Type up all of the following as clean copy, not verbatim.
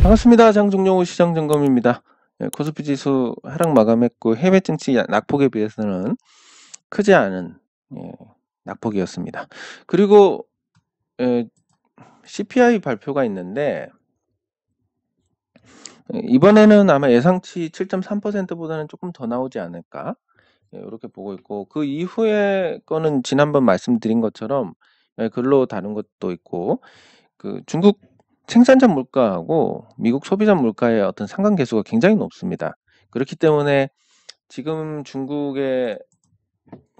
반갑습니다. 장종용호 시장점검입니다. 코스피 지수 하락 마감했고 해외 증시 낙폭에 비해서는 크지 않은 낙폭이었습니다. 그리고 CPI 발표가 있는데 이번에는 아마 예상치 7.3%보다는 조금 더 나오지 않을까 이렇게 보고 있고, 그 이후에 거는 지난번 말씀드린 것처럼 글로 다룬 것도 있고, 그 중국 생산자 물가하고 미국 소비자 물가의 어떤 상관계수가 굉장히 높습니다. 그렇기 때문에 지금 중국의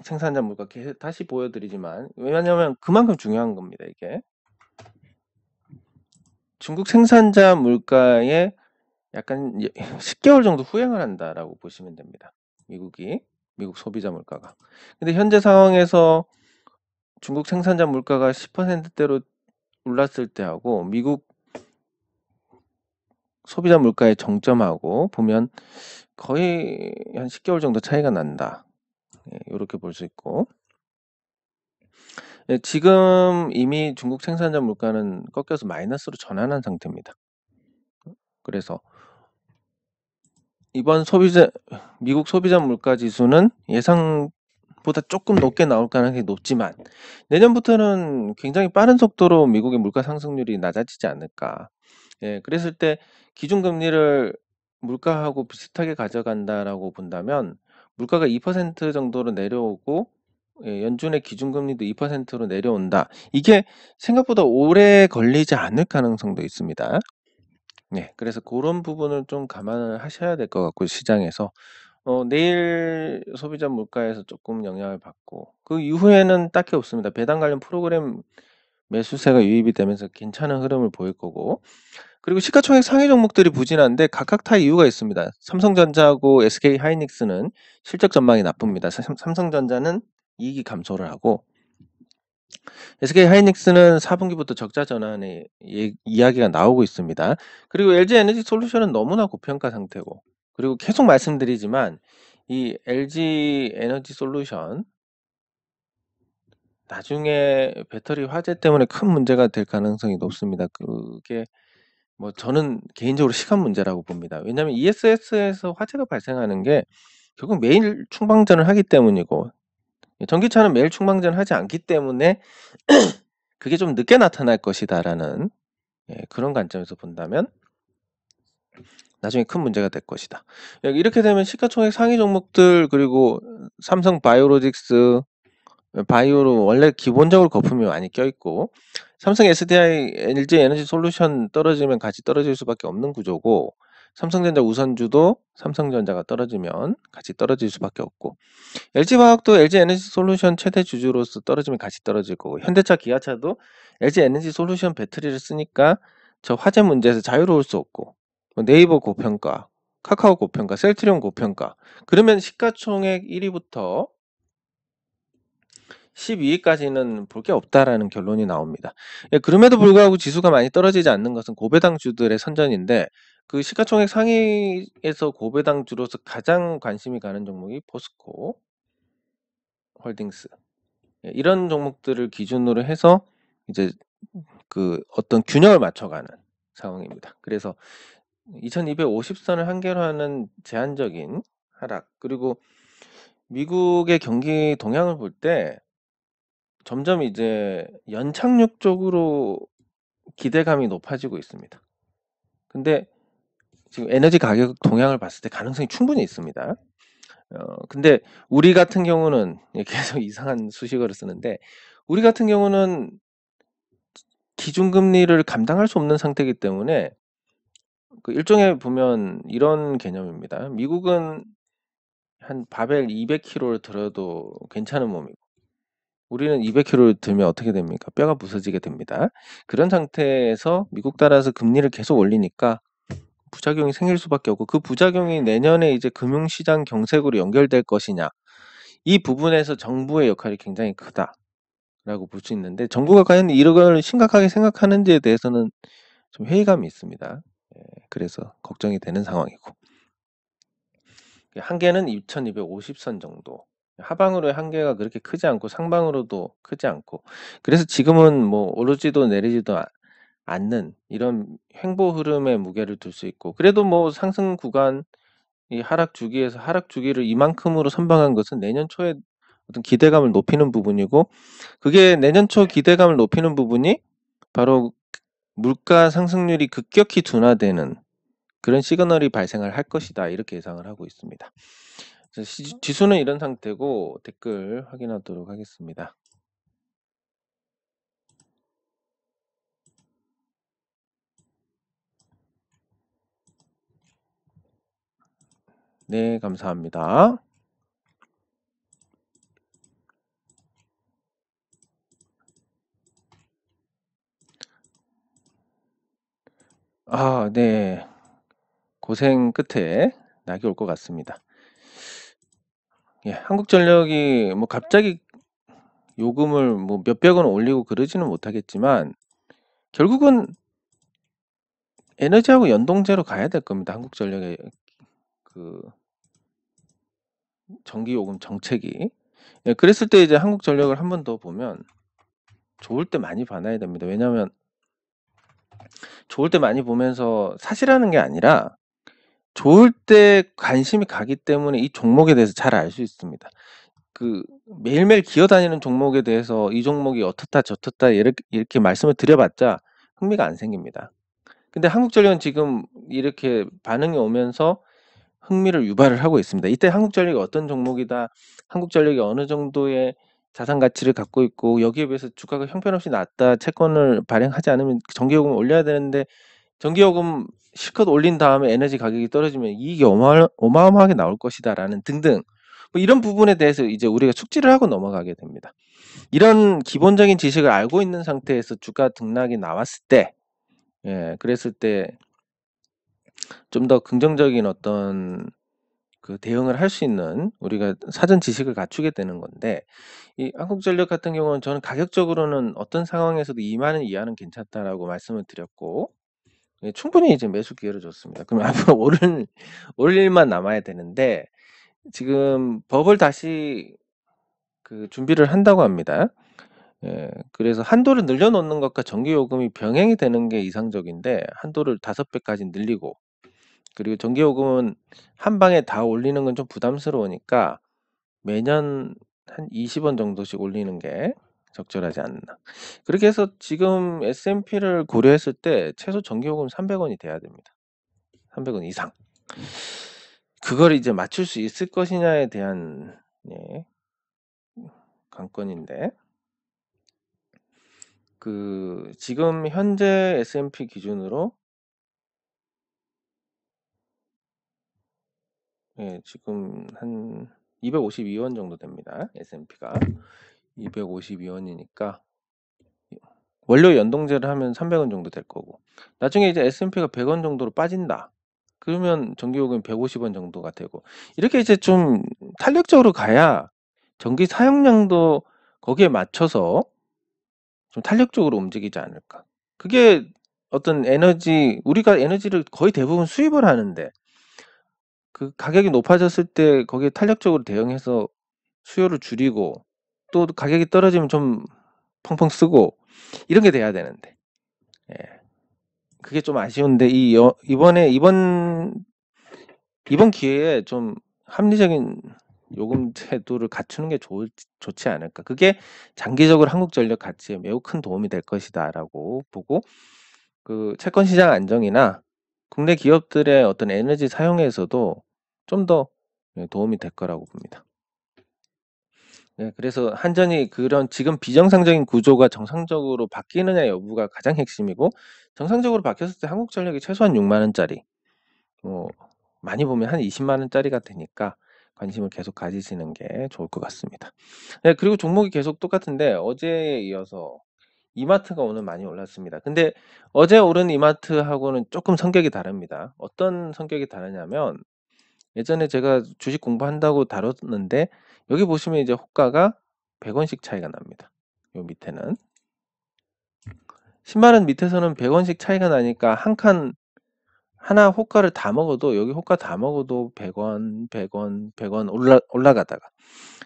생산자 물가 다시 보여드리지만, 왜냐하면 그만큼 중요한 겁니다. 이게 중국 생산자 물가에 약간 10개월 정도 후행을 한다라고 보시면 됩니다. 미국 소비자 물가가. 근데 현재 상황에서 중국 생산자 물가가 10%대로 올랐을 때하고 미국 소비자 물가의 정점하고 보면 거의 한 10개월 정도 차이가 난다. 이렇게 볼 수 있고, 지금 이미 중국 생산자 물가는 꺾여서 마이너스로 전환한 상태입니다. 그래서 이번 미국 소비자 물가 지수는 예상보다 조금 높게 나올 가능성이 높지만, 내년부터는 굉장히 빠른 속도로 미국의 물가 상승률이 낮아지지 않을까. 그랬을 때 기준금리를 물가하고 비슷하게 가져간다라고 본다면 물가가 2% 정도로 내려오고 연준의 기준금리도 2%로 내려온다. 이게 생각보다 오래 걸리지 않을 가능성도 있습니다. 그래서 그런 부분을 좀 감안을 하셔야 될 것 같고, 시장에서 내일 소비자 물가에서 조금 영향을 받고 그 이후에는 딱히 없습니다. 배당 관련 프로그램 매수세가 유입이 되면서 괜찮은 흐름을 보일 거고, 그리고 시가총액 상위 종목들이 부진한데 각각 다 이유가 있습니다. 삼성전자하고 SK하이닉스는 실적 전망이 나쁩니다. 삼성전자는 이익이 감소를 하고, SK하이닉스는 4분기부터 적자 전환의 이야기가 나오고 있습니다. 그리고 LG에너지솔루션은 너무나 고평가 상태고, 그리고 계속 말씀드리지만 이 LG에너지솔루션 나중에 배터리 화재 때문에 큰 문제가 될 가능성이 높습니다. 그게 뭐 저는 개인적으로 시간 문제라고 봅니다. 왜냐하면 ESS에서 화재가 발생하는 게 결국 매일 충방전을 하기 때문이고, 전기차는 매일 충방전을 하지 않기 때문에 그게 좀 늦게 나타날 것이다라는 그런 관점에서 본다면 나중에 큰 문제가 될 것이다. 이렇게 되면 시가총액 상위 종목들, 그리고 삼성 바이오로직스, 바이오로 원래 기본적으로 거품이 많이 껴있고, 삼성 SDI, LG 에너지 솔루션 떨어지면 같이 떨어질 수밖에 없는 구조고, 삼성전자 우선주도 삼성전자가 떨어지면 같이 떨어질 수밖에 없고, LG화학도 LG 에너지 솔루션 최대 주주로서 떨어지면 같이 떨어질 거고, 현대차, 기아차도 LG 에너지 솔루션 배터리를 쓰니까 저 화재 문제에서 자유로울 수 없고, 네이버 고평가, 카카오 고평가, 셀트리온 고평가, 그러면 시가총액 1위부터 12위까지는 볼 게 없다라는 결론이 나옵니다. 그럼에도 불구하고 지수가 많이 떨어지지 않는 것은 고배당주들의 선전인데, 그 시가총액 상위에서 고배당주로서 가장 관심이 가는 종목이 포스코 홀딩스, 이런 종목들을 기준으로 해서 이제 그 어떤 균형을 맞춰가는 상황입니다. 그래서 2250선을 한계로 하는 제한적인 하락, 그리고 미국의 경기 동향을 볼 때 점점 이제 연착륙 쪽으로 기대감이 높아지고 있습니다. 근데 지금 에너지 가격 동향을 봤을 때 가능성이 충분히 있습니다. 근데 우리 같은 경우는 계속 이상한 수식어를 쓰는데, 우리 같은 경우는 기준금리를 감당할 수 없는 상태이기 때문에 그 일종의 보면 이런 개념입니다. 미국은 한 바벨 200kg를 들어도 괜찮은 몸이고, 우리는 200kg를 들면 어떻게 됩니까? 뼈가 부서지게 됩니다. 그런 상태에서 미국 따라서 금리를 계속 올리니까 부작용이 생길 수밖에 없고, 그 부작용이 내년에 이제 금융시장 경색으로 연결될 것이냐, 이 부분에서 정부의 역할이 굉장히 크다라고 볼 수 있는데, 정부가 과연 이런 걸 심각하게 생각하는지에 대해서는 좀 회의감이 있습니다. 그래서 걱정이 되는 상황이고, 한계는 2250선 정도, 하방으로의 한계가 그렇게 크지 않고 상방으로도 크지 않고, 그래서 지금은 뭐 오르지도 내리지도 않는 이런 횡보 흐름에 무게를 둘 수 있고, 그래도 뭐 상승 구간, 이 하락 주기에서 하락 주기를 이만큼으로 선방한 것은 내년 초에 어떤 기대감을 높이는 부분이고, 그게 내년 초 기대감을 높이는 부분이 바로 물가 상승률이 급격히 둔화되는 그런 시그널이 발생을 할 것이다, 이렇게 예상을 하고 있습니다. 지수는 이런 상태고, 댓글 확인하도록 하겠습니다. 네, 감사합니다. 네. 고생 끝에 낙이 올 것 같습니다. 예, 한국전력이 뭐 갑자기 요금을 뭐 몇백 원 올리고 그러지는 못하겠지만, 결국은 에너지하고 연동제로 가야 될 겁니다. 한국전력의 그 전기요금 정책이. 예, 그랬을 때 이제 한국전력을 한 번 더 보면 좋을 때 많이 봐놔야 됩니다. 왜냐하면 좋을 때 많이 보면서 사실하는 게 아니라 좋을 때 관심이 가기 때문에 이 종목에 대해서 잘 알 수 있습니다. 그 매일매일 기어다니는 종목에 대해서 이 종목이 어떻다 저떻다 이렇게 말씀을 드려봤자 흥미가 안 생깁니다. 근데 한국전력은 지금 이렇게 반응이 오면서 흥미를 유발을 하고 있습니다. 이때 한국전력이 어떤 종목이다, 한국전력이 어느 정도의 자산 가치를 갖고 있고 여기에 비해서 주가가 형편없이 낮다, 채권을 발행하지 않으면 전기요금을 올려야 되는데 전기요금 실컷 올린 다음에 에너지 가격이 떨어지면 이익이 어마어마하게 나올 것이다라는 등등, 뭐 이런 부분에 대해서 이제 우리가 숙지를 하고 넘어가게 됩니다. 이런 기본적인 지식을 알고 있는 상태에서 주가 등락이 나왔을 때, 그랬을 때 좀 더 긍정적인 어떤 그 대응을 할 수 있는 우리가 사전 지식을 갖추게 되는 건데, 이 한국전력 같은 경우는 저는 가격적으로는 어떤 상황에서도 2만 원 이하는 괜찮다라고 말씀을 드렸고, 충분히 이제 매수 기회를 줬습니다. 그럼 앞으로 오를 일만 남아야 되는데, 지금 법을 다시 그 준비를 한다고 합니다. 그래서 한도를 늘려놓는 것과 전기요금이 병행이 되는 게 이상적인데, 한도를 5배까지 늘리고, 그리고 전기요금은 한 방에 다 올리는 건 좀 부담스러우니까 매년 한 20원 정도씩 올리는 게 적절하지 않나. 그렇게 해서 지금 S&P를 고려했을 때 최소 전기요금 300원이 돼야 됩니다. 300원 이상. 그걸 이제 맞출 수 있을 것이냐에 대한 관건인데, 그 지금 현재 S&P 기준으로 지금 한 252원 정도 됩니다. S&P가 252원이니까 원료 연동제를 하면 300원 정도 될 거고, 나중에 이제 S&P가 100원 정도로 빠진다, 그러면 전기요금이 150원 정도가 되고, 이렇게 이제 좀 탄력적으로 가야 전기 사용량도 거기에 맞춰서 좀 탄력적으로 움직이지 않을까. 그게 어떤 우리가 에너지를 거의 대부분 수입을 하는데, 그 가격이 높아졌을 때 거기에 탄력적으로 대응해서 수요를 줄이고, 또 가격이 떨어지면 좀 펑펑 쓰고, 이런 게 돼야 되는데, 그게 좀 아쉬운데, 이번 기회에 좀 합리적인 요금 제도를 갖추는 게 좋지 않을까. 그게 장기적으로 한국전력 가치에 매우 큰 도움이 될 것이다라고 보고, 그 채권 시장 안정이나 국내 기업들의 어떤 에너지 사용에서도 좀 더 도움이 될 거라고 봅니다. 그래서 한전이 그런 지금 비정상적인 구조가 정상적으로 바뀌느냐 여부가 가장 핵심이고, 정상적으로 바뀌었을 때 한국전력이 최소한 6만 원짜리, 많이 보면 한 20만 원짜리가 되니까 관심을 계속 가지시는 게 좋을 것 같습니다. 그리고 종목이 계속 똑같은데 어제에 이어서 이마트가 오늘 많이 올랐습니다. 근데 어제 오른 이마트하고는 조금 성격이 다릅니다. 어떤 성격이 다르냐면, 예전에 제가 주식 공부한다고 다뤘는데 여기 보시면 이제 호가가 100원씩 차이가 납니다. 요 밑에는 10만 원 밑에서는 100원씩 차이가 나니까 한 칸 하나 호가를 다 먹어도, 여기 호가 다 먹어도 100원, 100원, 100원 올라가다가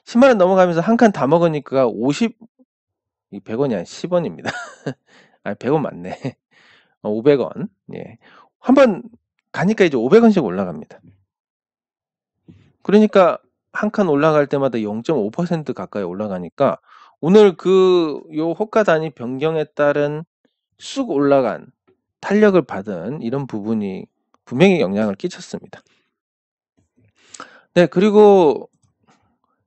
10만 원 넘어가면서 한 칸 다 먹으니까 100원이 아니라 10원입니다. 100원 맞네. 500원. 예. 한번 가니까 이제 500원씩 올라갑니다. 그러니까 한 칸 올라갈 때마다 0.5% 가까이 올라가니까 오늘 요 호가 단위 변경에 따른 쑥 올라간 탄력을 받은 이런 부분이 분명히 영향을 끼쳤습니다. 네, 그리고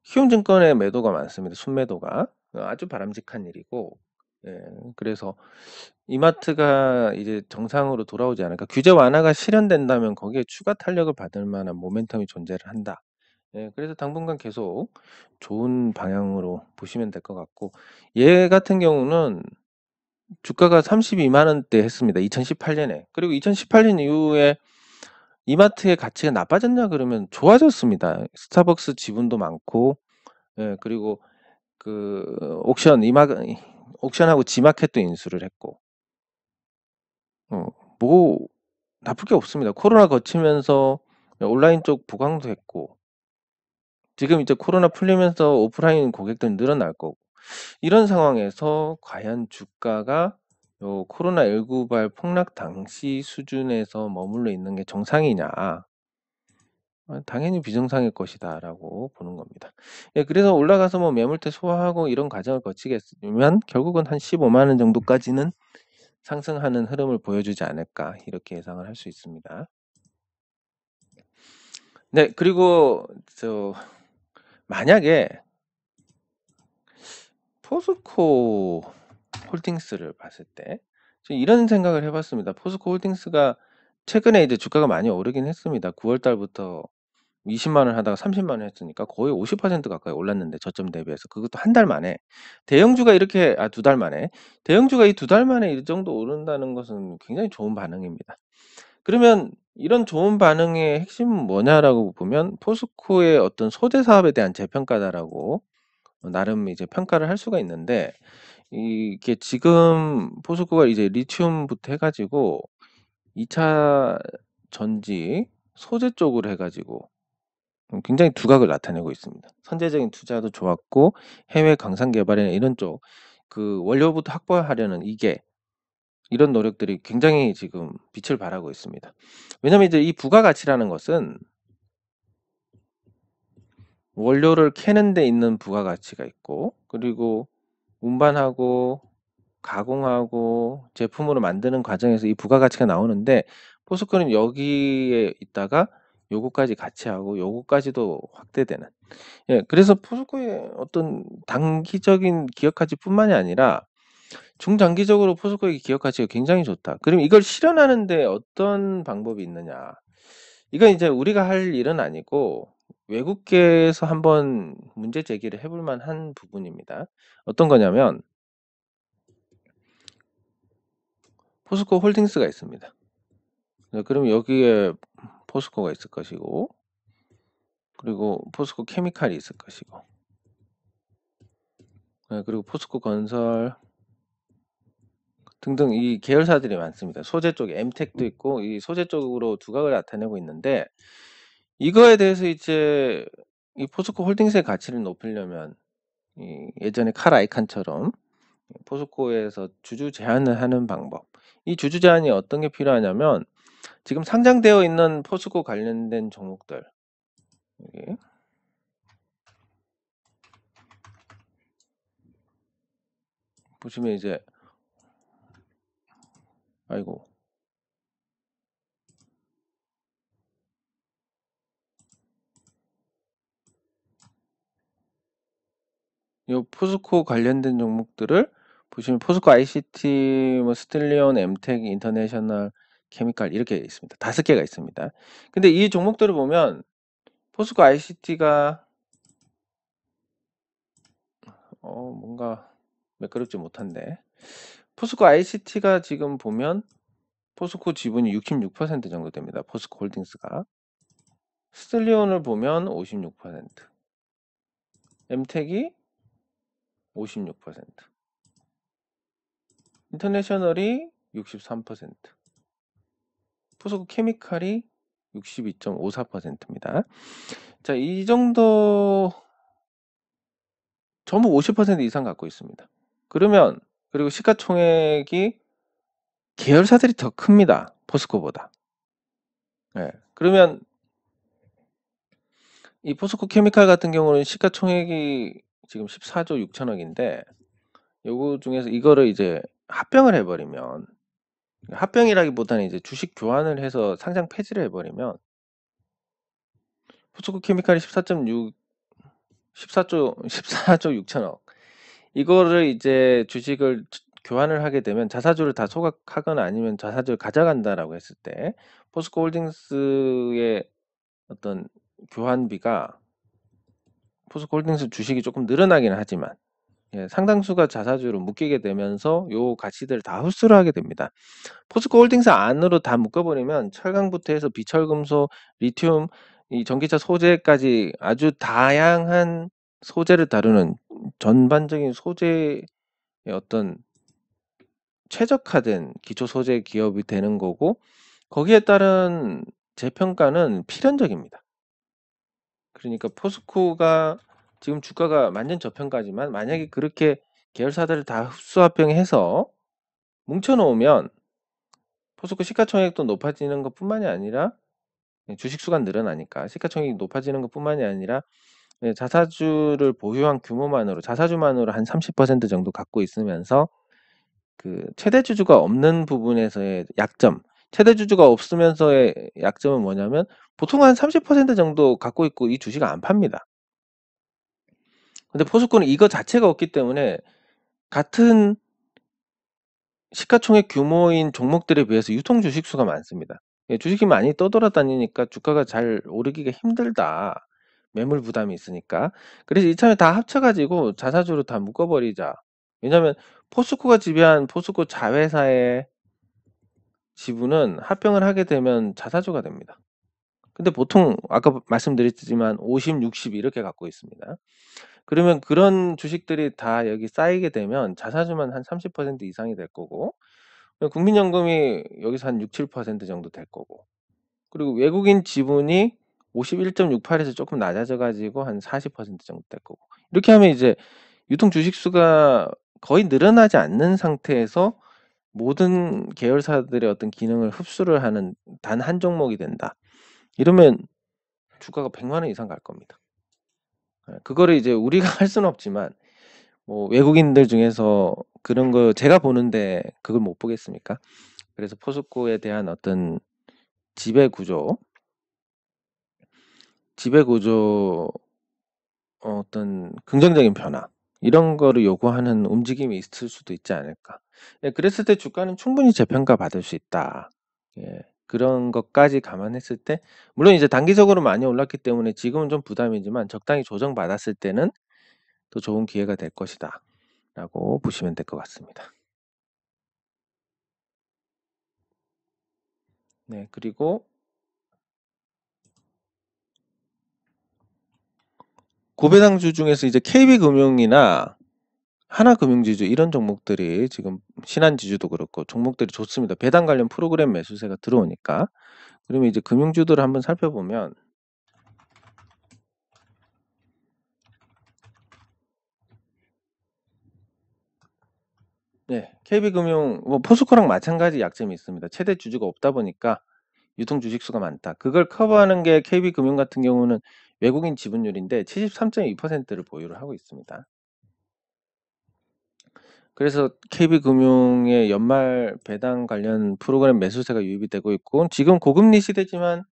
키움증권의 매도가 많습니다. 순매도가 아주 바람직한 일이고, 예, 그래서 이마트가 이제 정상으로 돌아오지 않을까. 규제 완화가 실현된다면 거기에 추가 탄력을 받을 만한 모멘텀이 존재를 한다. 예, 그래서 당분간 계속 좋은 방향으로 보시면 될 것 같고, 얘 같은 경우는 주가가 32만 원대 했습니다. 2018년에. 그리고 2018년 이후에 이마트의 가치가 나빠졌냐 그러면 좋아졌습니다. 스타벅스 지분도 많고, 예, 그리고 그 옥션하고 지마켓도 인수를 했고, 뭐 나쁠 게 없습니다. 코로나 거치면서 온라인 쪽 부강도 했고, 지금 이제 코로나 풀리면서 오프라인 고객들 늘어날 거고, 이런 상황에서 과연 주가가 요 코로나19발 폭락 당시 수준에서 머물러 있는 게 정상이냐? 당연히 비정상일 것이다라고 보는 겁니다. 예, 그래서 올라가서 뭐 매물대 소화하고 이런 과정을 거치겠으면 결국은 한 15만 원 정도까지는 상승하는 흐름을 보여주지 않을까 이렇게 예상을 할 수 있습니다. 네, 그리고 만약에 포스코 홀딩스를 봤을 때 이런 생각을 해봤습니다. 포스코 홀딩스가 최근에 이제 주가가 많이 오르긴 했습니다. 9월 달부터 20만 원 하다가 30만 원 했으니까 거의 50% 가까이 올랐는데 저점 대비해서 그것도 한 달 만에 대형주가 이렇게 2달 만에 대형주가 이 2달 만에 이 정도 오른다는 것은 굉장히 좋은 반응입니다. 그러면 이런 좋은 반응의 핵심은 뭐냐라고 보면 포스코의 어떤 소재 사업에 대한 재평가다라고 나름 이제 평가를 할 수가 있는데 이게 지금 포스코가 이제 리튬부터 해가지고 2차 전지 소재 쪽으로 해가지고 굉장히 두각을 나타내고 있습니다. 선제적인 투자도 좋았고 해외 강산 개발이나 이런 쪽 그 원료부터 확보하려는 이런 노력들이 굉장히 지금 빛을 발하고 있습니다. 왜냐면 이제 이 부가가치라는 것은 원료를 캐는 데 있는 부가가치가 있고 그리고 운반하고 가공하고 제품으로 만드는 과정에서 이 부가가치가 나오는데 포스코는 여기에 있다가 요거까지 같이 하고 요거까지도 확대되는 예, 그래서 포스코의 어떤 단기적인 기업 가치뿐만이 아니라 중장기적으로 포스코의 기업 가치가 굉장히 좋다. 그럼 이걸 실현하는데 어떤 방법이 있느냐? 이건 이제 우리가 할 일은 아니고 외국계에서 한번 문제 제기를 해볼 만한 부분입니다. 어떤 거냐면 포스코 홀딩스가 있습니다. 그럼 여기에 포스코가 있을 것이고 그리고 포스코 케미칼이 있을 것이고 그리고 포스코 건설 등등 이 계열사들이 많습니다. 소재 쪽에 엠텍도 있고 이 소재 쪽으로 두각을 나타내고 있는데 이거에 대해서 이제 이 포스코 홀딩스의 가치를 높이려면 예전에 칼 아이칸처럼 포스코에서 주주 제한을 하는 방법. 이 주주 제한이 어떤 게 필요하냐면 지금 상장되어 있는 포스코 관련된 종목들 여기 보시면 이제 아이고 이 포스코 관련된 종목들을 보시면 포스코 ICT, 뭐 스틸리온, 엠텍, 인터내셔널, 케미칼 이렇게 있습니다. 5개가 있습니다. 근데 이 종목들을 보면 포스코 ICT가 뭔가 매끄럽지 못한데 포스코 ICT가 지금 보면 포스코 지분이 66% 정도 됩니다. 포스코 홀딩스가 스틸리온을 보면 56%, 엠텍이 56%, 인터내셔널이 63%, 포스코 케미칼이 62.54%입니다. 자, 이 정도 전부 50% 이상 갖고 있습니다. 그러면 그리고 시가총액이 계열사들이 더 큽니다, 포스코보다. 예. 그러면 이 포스코 케미칼 같은 경우는 시가총액이 지금 14조 6천억인데 요거 중에서 이거를 이제 합병을 해 버리면, 합병이라기보다는 이제 주식 교환을 해서 상장 폐지를 해 버리면 포스코 케미칼이 14조 6천억, 이거를 이제 주식을 교환을 하게 되면 자사주를 다 소각하거나 아니면 자사주를 가져간다라고 했을 때 포스코 홀딩스의 어떤 교환비가, 포스코 홀딩스 주식이 조금 늘어나기는 하지만 상당수가 자사주로 묶이게 되면서 요 가치들을 다 흡수를 하게 됩니다. 포스코 홀딩스 안으로 다 묶어버리면 철강부터 해서 비철금속, 리튬, 이 전기차 소재까지 아주 다양한 소재를 다루는 전반적인 소재의 어떤 최적화된 기초 소재 기업이 되는 거고, 거기에 따른 재평가는 필연적입니다. 그러니까 포스코가 지금 주가가 완전 저평가지만 만약에 그렇게 계열사들을 다 흡수합병해서 뭉쳐놓으면 포스코 시가총액도 높아지는 것뿐만이 아니라, 주식 수가 늘어나니까 시가총액이 높아지는 것뿐만이 아니라 자사주를 보유한 규모만으로, 자사주만으로 한 30% 정도 갖고 있으면서 그 최대 주주가 없는 부분에서의 약점, 최대 주주가 없으면서의 약점은 뭐냐면 보통 한 30% 정도 갖고 있고 이 주식을 안 팝니다. 근데 포스코는 이거 자체가 없기 때문에 같은 시가총액 규모인 종목들에 비해서 유통 주식 수가 많습니다. 주식이 많이 떠돌아다니니까 주가가 잘 오르기가 힘들다. 매물 부담이 있으니까. 그래서 이참에 다 합쳐가지고 자사주로 다 묶어버리자. 왜냐면 포스코가 지배한 포스코 자회사의 지분은 합병을 하게 되면 자사주가 됩니다. 근데 보통 아까 말씀드렸지만 50, 60 이렇게 갖고 있습니다. 그러면 그런 주식들이 다 여기 쌓이게 되면 자사주만 한 30% 이상이 될 거고, 국민연금이 여기서 한 6, 7% 정도 될 거고, 그리고 외국인 지분이 51.68에서 조금 낮아져 가지고 한 40% 정도 될 거고, 이렇게 하면 이제 유통 주식 수가 거의 늘어나지 않는 상태에서 모든 계열사들의 어떤 기능을 흡수를 하는 단 한 종목이 된다. 이러면 주가가 100만 원 이상 갈 겁니다. 그거를 이제 우리가 할 수는 없지만 뭐 외국인들 중에서 그런 거 제가 보는데 그걸 못 보겠습니까? 그래서 포스코에 대한 어떤 지배 구조, 어떤 긍정적인 변화, 이런 거를 요구하는 움직임이 있을 수도 있지 않을까. 그랬을 때 주가는 충분히 재평가 받을 수 있다. 그런 것까지 감안했을 때, 물론 이제 단기적으로 많이 올랐기 때문에 지금은 좀 부담이지만 적당히 조정받았을 때는 또 좋은 기회가 될 것이다 라고 보시면 될 것 같습니다. 네, 그리고 고배당주 중에서 이제 KB금융이나 하나금융지주 이런 종목들이 지금, 신한지주도 그렇고 종목들이 좋습니다. 배당 관련 프로그램 매수세가 들어오니까. 그러면 이제 금융주들을 한번 살펴보면, 네, KB금융 뭐 포스코랑 마찬가지 약점이 있습니다. 최대 주주가 없다 보니까 유통 주식 수가 많다. 그걸 커버하는 게 KB금융 같은 경우는 외국인 지분율인데 73.2%를 보유를 하고 있습니다. 그래서 KB금융의 연말 배당 관련 프로그램 매수세가 유입이 되고 있고, 지금 고금리 시대지만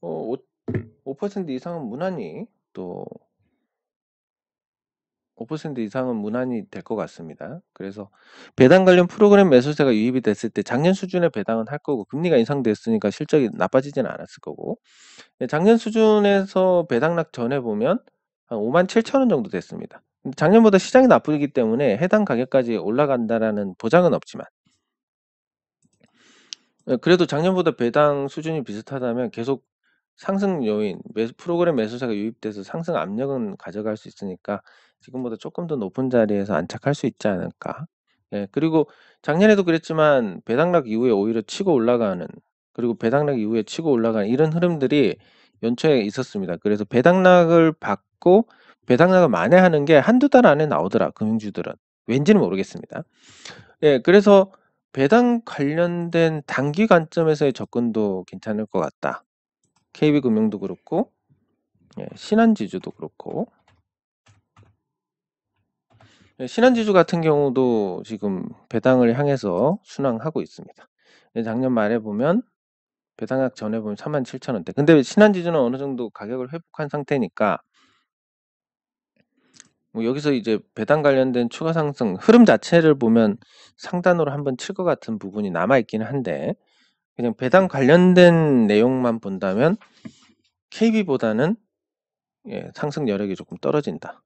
5% 이상은 무난히, 또 5% 이상은 무난히 될 것 같습니다. 그래서 배당 관련 프로그램 매수세가 유입이 됐을 때 작년 수준의 배당은 할 거고, 금리가 인상됐으니까 실적이 나빠지지는 않았을 거고, 작년 수준에서 배당락 전에 보면 한 57,000원 정도 됐습니다. 작년보다 시장이 나쁘기 때문에 해당 가격까지 올라간다라는 보장은 없지만, 그래도 작년보다 배당 수준이 비슷하다면 계속 상승 요인, 프로그램 매수세가 유입돼서 상승 압력은 가져갈 수 있으니까 지금보다 조금 더 높은 자리에서 안착할 수 있지 않을까. 그리고 작년에도 그랬지만 배당락 이후에 오히려 치고 올라가는, 그리고 배당락 이후에 치고 올라가는 이런 흐름들이 연초에 있었습니다. 그래서 배당락을 받고 배당락을 만회하는 게 한두 달 안에 나오더라, 금융주들은. 왠지는 모르겠습니다. 그래서 배당 관련된 단기 관점에서의 접근도 괜찮을 것 같다. KB금융도 그렇고 신한지주도 그렇고 신한지주 같은 경우도 지금 배당을 향해서 순항하고 있습니다. 작년 말에 보면 배당약 전에 보면 37,000원대. 근데 신한지주는 어느 정도 가격을 회복한 상태니까 뭐 여기서 이제 배당 관련된 추가 상승 흐름 자체를 보면 상단으로 한번 칠 것 같은 부분이 남아 있기는 한데 그냥 배당 관련된 내용만 본다면 KB보다는 상승 여력이 조금 떨어진다.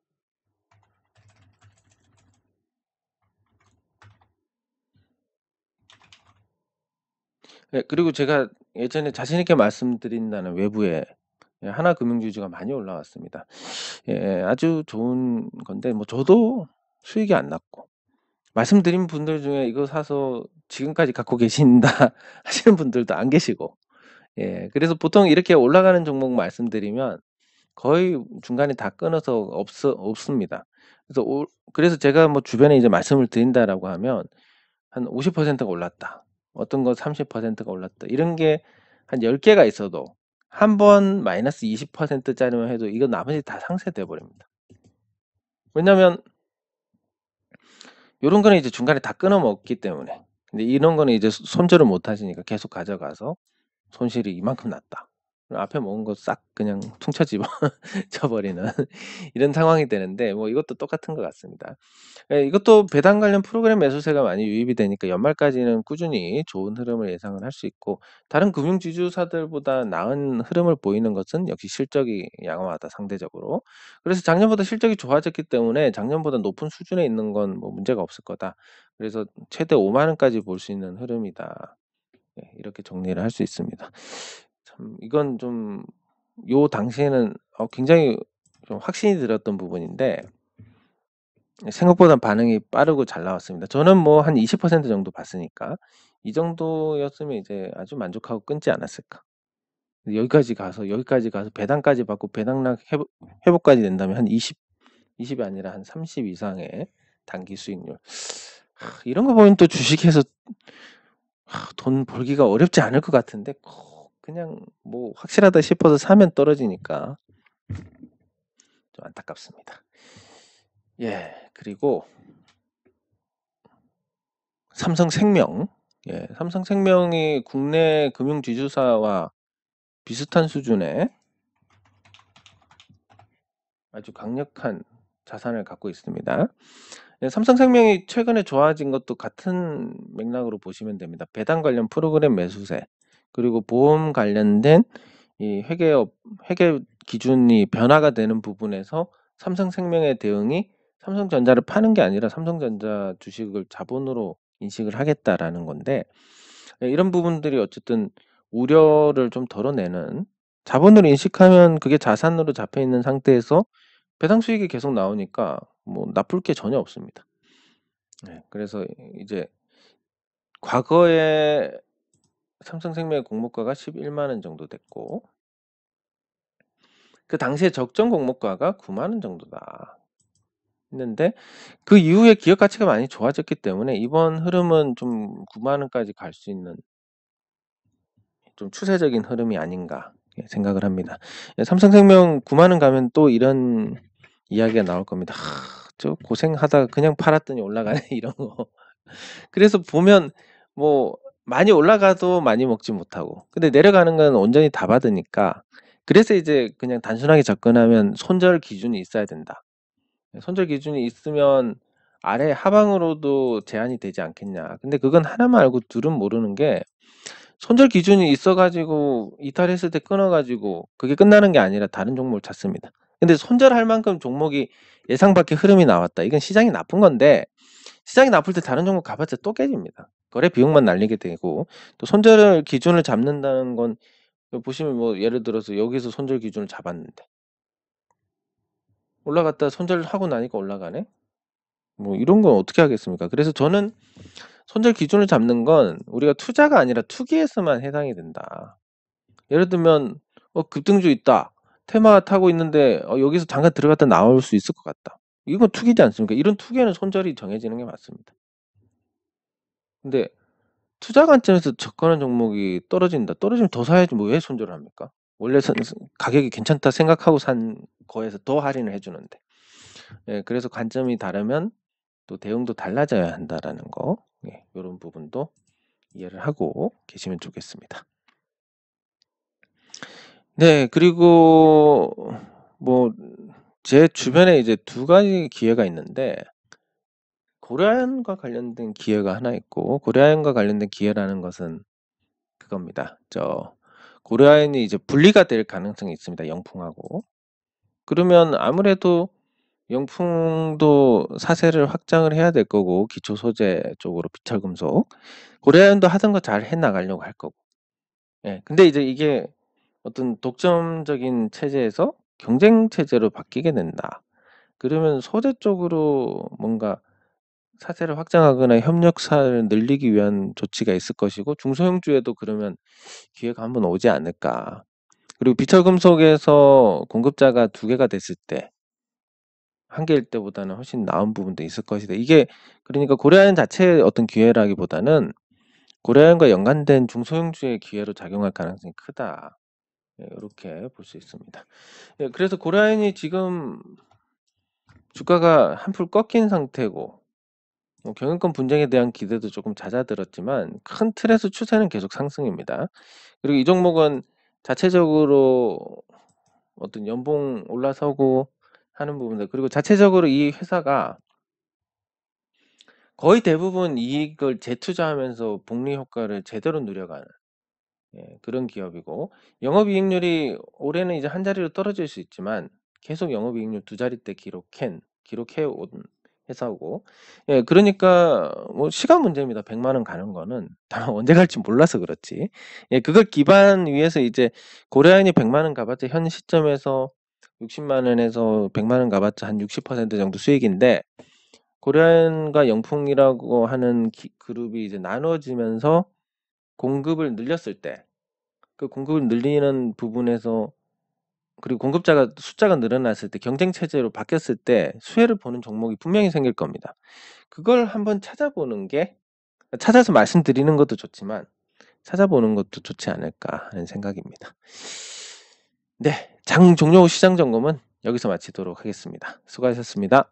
그리고 제가 예전에 자신 있게 말씀드린다는 외부에 하나금융지주가 많이 올라왔습니다. 아주 좋은 건데 뭐 저도 수익이 안 났고 말씀드린 분들 중에 이거 사서 지금까지 갖고 계신다 하시는 분들도 안 계시고 그래서 보통 이렇게 올라가는 종목 말씀드리면 거의 중간에 다 끊어서 없습니다. 그래서 제가 뭐 주변에 이제 말씀을 드린다라고 하면 한 50%가 올랐다. 어떤 거 30%가 올랐다. 이런 게 한 10개가 있어도 한 번 마이너스 20%짜리만 해도 이거 나머지 다 상쇄돼 버립니다. 왜냐면 요런 거는 이제 중간에 다 끊어 먹기 때문에. 근데 이런 거는 이제 손절을 못 하시니까 계속 가져가서 손실이 이만큼 났다. 앞에 먹은 거 싹 그냥 퉁쳐 집어 버리는 이런 상황이 되는데 뭐 이것도 똑같은 것 같습니다. 이것도 배당 관련 프로그램 매수세가 많이 유입이 되니까 연말까지는 꾸준히 좋은 흐름을 예상을 할 수 있고 다른 금융 지주사들보다 나은 흐름을 보이는 것은 역시 실적이 양호하다 상대적으로. 그래서 작년보다 실적이 좋아졌기 때문에 작년보다 높은 수준에 있는 건 뭐 문제가 없을 거다. 그래서 최대 5만 원까지 볼 수 있는 흐름이다. 이렇게 정리를 할 수 있습니다. 참 이건 좀 요 당시에는 굉장히 좀 확신이 들었던 부분인데 생각보다 반응이 빠르고 잘 나왔습니다. 저는 뭐 한 20% 정도 봤으니까 이 정도였으면 이제 아주 만족하고 끊지 않았을까. 여기까지 가서 배당까지 받고 배당락 회복까지 된다면 한 20이 아니라 한 30 이상의 단기 수익률. 이런 거 보면 또 주식에서 돈 벌기가 어렵지 않을 것 같은데 그냥 뭐 확실하다 싶어서 사면 떨어지니까 좀 안타깝습니다. 그리고 삼성생명. 삼성생명이 국내 금융 지주사와 비슷한 수준의 아주 강력한 자산을 갖고 있습니다. 삼성생명이 최근에 좋아진 것도 같은 맥락으로 보시면 됩니다. 배당 관련 프로그램 매수세, 그리고 보험 관련된 이 회계 기준이 변화가 되는 부분에서 삼성생명의 대응이 삼성전자를 파는 게 아니라 삼성전자 주식을 자본으로 인식을 하겠다라는 건데 이런 부분들이 어쨌든 우려를 좀 덜어내는 자본으로 인식하면 그게 자산으로 잡혀 있는 상태에서 배당 수익이 계속 나오니까 뭐 나쁠 게 전혀 없습니다. 그래서 이제 과거에 삼성생명의 공모가가 11만 원 정도 됐고 그 당시에 적정 공모가가 9만 원 정도다 했는데 그 이후에 기업 가치가 많이 좋아졌기 때문에 이번 흐름은 좀 9만 원까지 갈 수 있는 좀 추세적인 흐름이 아닌가 생각을 합니다. 삼성생명 9만 원 가면 또 이런 이야기가 나올 겁니다. 저 고생하다가 그냥 팔았더니 올라가네 이런 거. 그래서 보면 뭐 많이 올라가도 많이 먹지 못하고 근데 내려가는 건 온전히 다 받으니까 그래서 이제 그냥 단순하게 접근하면 손절 기준이 있어야 된다. 손절 기준이 있으면 아래 하방으로도 제한이 되지 않겠냐. 근데 그건 하나만 알고 둘은 모르는 게 손절 기준이 있어가지고 이탈했을 때 끊어가지고 그게 끝나는 게 아니라 다른 종목을 찾습니다. 근데 손절할 만큼 종목이 예상 밖의 흐름이 나왔다. 이건 시장이 나쁜 건데 시장이 나쁠 때 다른 종목 가봤자 또 깨집니다. 거래 비용만 날리게 되고 또 손절 기준을 잡는다는 건 보시면 뭐 예를 들어서 여기서 손절 기준을 잡았는데 올라갔다 손절하고 나니까 올라가네? 뭐 이런 건 어떻게 하겠습니까? 그래서 저는 손절 기준을 잡는 건 우리가 투자가 아니라 투기에서만 해당이 된다. 예를 들면 급등주 있다. 테마 타고 있는데 여기서 잠깐 들어갔다 나올 수 있을 것 같다. 이건 투기지 않습니까? 이런 투기에는 손절이 정해지는 게 맞습니다. 근데 투자 관점에서 접근한 종목이 떨어진다. 떨어지면 더 사야지 뭐 왜 손절을 합니까? 원래 가격이 괜찮다 생각하고 산 거에서 더 할인을 해 주는데. 예, 그래서 관점이 다르면 또 대응도 달라져야 한다라는 거. 예, 요런 부분도 이해를 하고 계시면 좋겠습니다. 네. 그리고 뭐 제 주변에 이제 두 가지 기회가 있는데 고려아연과 관련된 기회가 하나 있고, 고려아연과 관련된 기회라는 것은 그겁니다. 고려아연이 이제 분리가 될 가능성이 있습니다, 영풍하고. 그러면 아무래도 영풍도 사세를 확장을 해야 될 거고, 기초 소재 쪽으로 비철금속. 고려아연도 하던 거 잘 해 나가려고 할 거고. 예. 근데 이제 이게 어떤 독점적인 체제에서 경쟁 체제로 바뀌게 된다. 그러면 소재 쪽으로 뭔가 사세를 확장하거나 협력사를 늘리기 위한 조치가 있을 것이고, 중소형주에도 그러면 기회가 한번 오지 않을까. 그리고 비철금속에서 공급자가 두 개가 됐을 때 한 개일 때보다는 훨씬 나은 부분도 있을 것이다. 이게 그러니까 고려아연 자체의 어떤 기회라기보다는 고려아연과 연관된 중소형주의 기회로 작용할 가능성이 크다. 예, 요렇게 볼 수 있습니다. 예, 그래서 고려아연이 지금 주가가 한풀 꺾인 상태고, 경영권 분쟁에 대한 기대도 조금 잦아들었지만 큰 틀에서 추세는 계속 상승입니다. 그리고 이 종목은 자체적으로 어떤 연봉 올라서고 하는 부분들, 그리고 자체적으로 이 회사가 거의 대부분 이익을 재투자하면서 복리 효과를 제대로 누려가는, 예, 그런 기업이고, 영업이익률이 올해는 이제 한 자리로 떨어질 수 있지만 계속 영업이익률 두 자릿대 기록해 온 회사고, 예, 그러니까 뭐 시간 문제입니다. 100만 원 가는 거는. 다만 언제 갈지 몰라서 그렇지. 예, 그걸 기반 위에서 이제 고려아연이 100만 원 가봤자 현 시점에서 60만 원에서 100만 원 가봤자 한 60% 정도 수익인데, 고려아연과 영풍이라고 하는 그룹이 이제 나눠지면서 공급을 늘렸을 때, 그 공급을 늘리는 부분에서, 그리고 공급자가 숫자가 늘어났을 때, 경쟁 체제로 바뀌었을 때 수혜를 보는 종목이 분명히 생길 겁니다. 그걸 한번 찾아보는 게, 찾아서 말씀드리는 것도 좋지만 찾아보는 것도 좋지 않을까 하는 생각입니다. 네, 장 종료 후 시장 점검은 여기서 마치도록 하겠습니다. 수고하셨습니다.